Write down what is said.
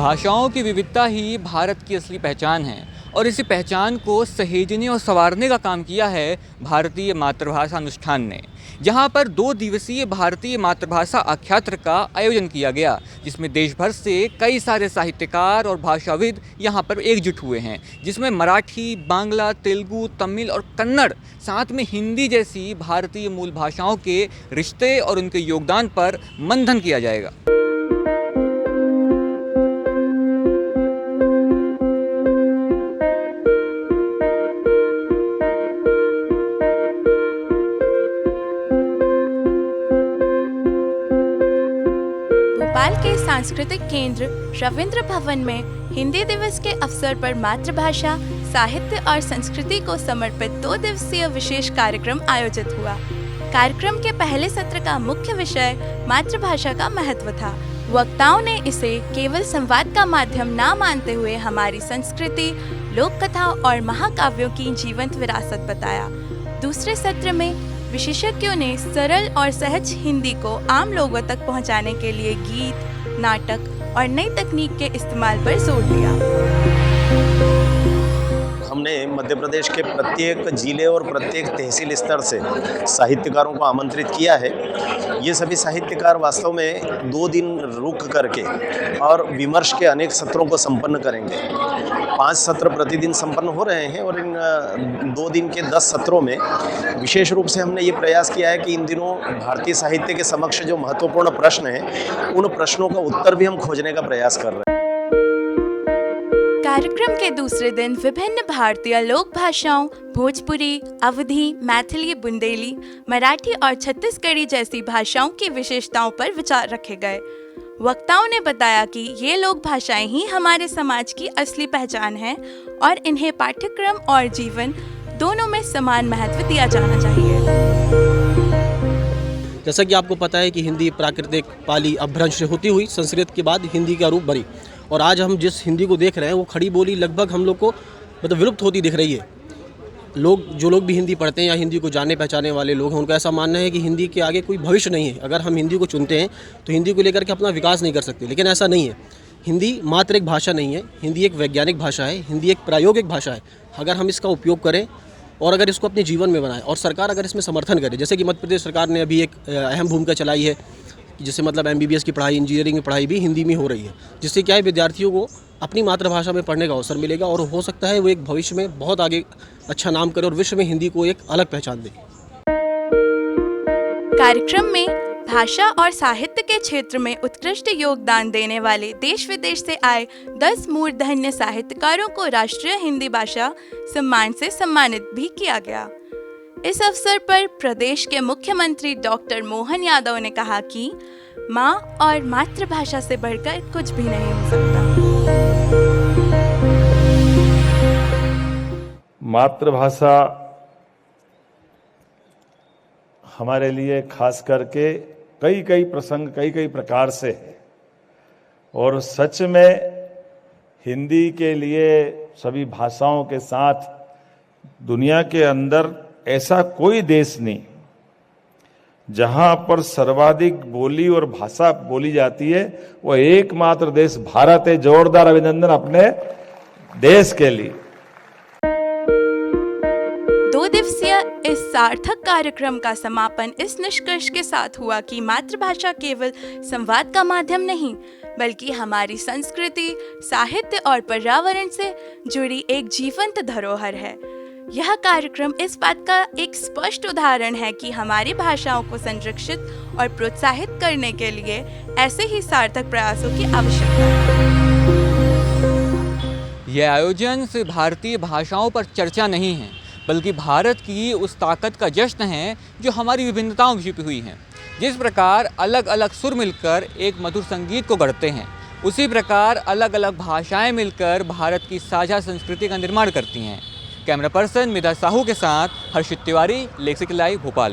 भाषाओं की विविधता ही भारत की असली पहचान है और इसी पहचान को सहेजने और संवारने का काम किया है भारतीय मातृभाषा अनुष्ठान ने, जहां पर 2 दिवसीय भारतीय मातृभाषा आख्यात्र का आयोजन किया गया, जिसमें देश भर से कई सारे साहित्यकार और भाषाविद यहां पर एकजुट हुए हैं, जिसमें मराठी, बांग्ला, तेलुगु, तमिल और कन्नड़, साथ में हिंदी जैसी भारतीय मूल भाषाओं के रिश्ते और उनके योगदान पर मंथन किया जाएगा। भोपाल के सांस्कृतिक केंद्र रविंद्र भवन में हिंदी दिवस के अवसर पर मातृभाषा, साहित्य और संस्कृति को समर्पित 2 दिवसीय विशेष कार्यक्रम आयोजित हुआ। कार्यक्रम के पहले सत्र का मुख्य विषय मातृभाषा का महत्व था। वक्ताओं ने इसे केवल संवाद का माध्यम ना मानते हुए हमारी संस्कृति, लोक कथा और महाकाव्यों की जीवंत विरासत बताया। दूसरे सत्र में विशेषज्ञों ने सरल और सहज हिंदी को आम लोगों तक पहुंचाने के लिए गीत, नाटक और नई तकनीक के इस्तेमाल पर जोर दिया। हमने मध्य प्रदेश के प्रत्येक जिले और प्रत्येक तहसील स्तर से साहित्यकारों को आमंत्रित किया है। ये सभी साहित्यकार वास्तव में 2 दिन रुक करके और विमर्श के अनेक सत्रों को संपन्न करेंगे। 5 सत्र प्रतिदिन संपन्न हो रहे हैं और इन 2 दिन के 10 सत्रों में विशेष रूप से हमने ये प्रयास किया है कि इन दिनों भारतीय साहित्य के समक्ष जो महत्वपूर्ण प्रश्न हैं, उन प्रश्नों का उत्तर भी हम खोजने का प्रयास कर रहे हैं। कार्यक्रम के दूसरे दिन विभिन्न भारतीय लोक भाषाओं भोजपुरी, अवधी, मैथिली, बुंदेली, मराठी और छत्तीसगढ़ी जैसी भाषाओं की विशेषताओं पर विचार रखे गए। वक्ताओं ने बताया कि ये लोक भाषाएं ही हमारे समाज की असली पहचान है और इन्हें पाठ्यक्रम और जीवन दोनों में समान महत्व दिया जाना चाहिए। जैसा कि आपको पता है कि हिंदी प्राकृतिक पाली अपभ्रंश से होती हुई संस्कृत के बाद हिंदी का रूप बनी, और आज हम जिस हिंदी को देख रहे हैं वो खड़ी बोली लगभग हम लोग को विलुप्त होती दिख रही है। जो लोग भी हिंदी पढ़ते हैं या हिंदी को जानने पहचाने वाले लोग हैं, उनका ऐसा मानना है कि हिंदी के आगे कोई भविष्य नहीं है। अगर हम हिंदी को चुनते हैं तो हिंदी को लेकर के अपना विकास नहीं कर सकते, लेकिन ऐसा नहीं है। हिंदी मात्र एक भाषा नहीं है, हिंदी एक वैज्ञानिक भाषा है, हिंदी एक प्रायोगिक भाषा है। अगर हम इसका उपयोग करें और अगर इसको अपने जीवन में बनाएं और सरकार अगर इसमें समर्थन करे, जैसे कि मध्य प्रदेश सरकार ने अभी एक अहम भूमिका चलाई है, जिससे मतलब MBBS की पढ़ाई, इंजीनियरिंग की पढ़ाई भी हिंदी में हो रही है, जिससे क्या है विद्यार्थियों को अपनी मातृभाषा में पढ़ने का अवसर मिलेगा और हो सकता है वो एक भविष्य में बहुत आगे अच्छा नाम करे और विश्व में हिंदी को एक अलग पहचान दे। कार्यक्रम में भाषा और साहित्य के क्षेत्र में उत्कृष्ट योगदान देने वाले देश विदेश से आए 10 मूर्धन्य साहित्यकारों को राष्ट्रीय हिंदी भाषा सम्मान से सम्मानित भी किया गया। इस अवसर पर प्रदेश के मुख्यमंत्री डॉक्टर मोहन यादव ने कहा कि माँ और मातृभाषा से बढ़कर कुछ भी नहीं हो सकता। मातृभाषा हमारे लिए खास करके कई प्रसंग कई प्रकार से है, और सच में हिंदी के लिए सभी भाषाओं के साथ दुनिया के अंदर ऐसा कोई देश नहीं जहां पर सर्वाधिक बोली और भाषा बोली जाती है, वो एकमात्र देश भारत है। जोरदार अभिनंदन अपने देश के लिए। 2 दिवसीय इस सार्थक कार्यक्रम का समापन इस निष्कर्ष के साथ हुआ कि मातृभाषा केवल संवाद का माध्यम नहीं, बल्कि हमारी संस्कृति, साहित्य और पर्यावरण से जुड़ी एक जीवंत धरोहर है। यह कार्यक्रम इस बात का एक स्पष्ट उदाहरण है कि हमारी भाषाओं को संरक्षित और प्रोत्साहित करने के लिए ऐसे ही सार्थक प्रयासों की आवश्यकता है। यह आयोजन सिर्फ भारतीय भाषाओं पर चर्चा नहीं है, बल्कि भारत की उस ताकत का जश्न है जो हमारी विभिन्नताओं में छिपी हुई है। जिस प्रकार अलग अलग सुर मिलकर एक मधुर संगीत को गढ़ते हैं, उसी प्रकार अलग अलग भाषाएं मिलकर भारत की साझा संस्कृति का निर्माण करती हैं। कैमरा पर्सन मिधा साहू के साथ हर्षित तिवारी, लेक्सिक लाइव, भोपाल।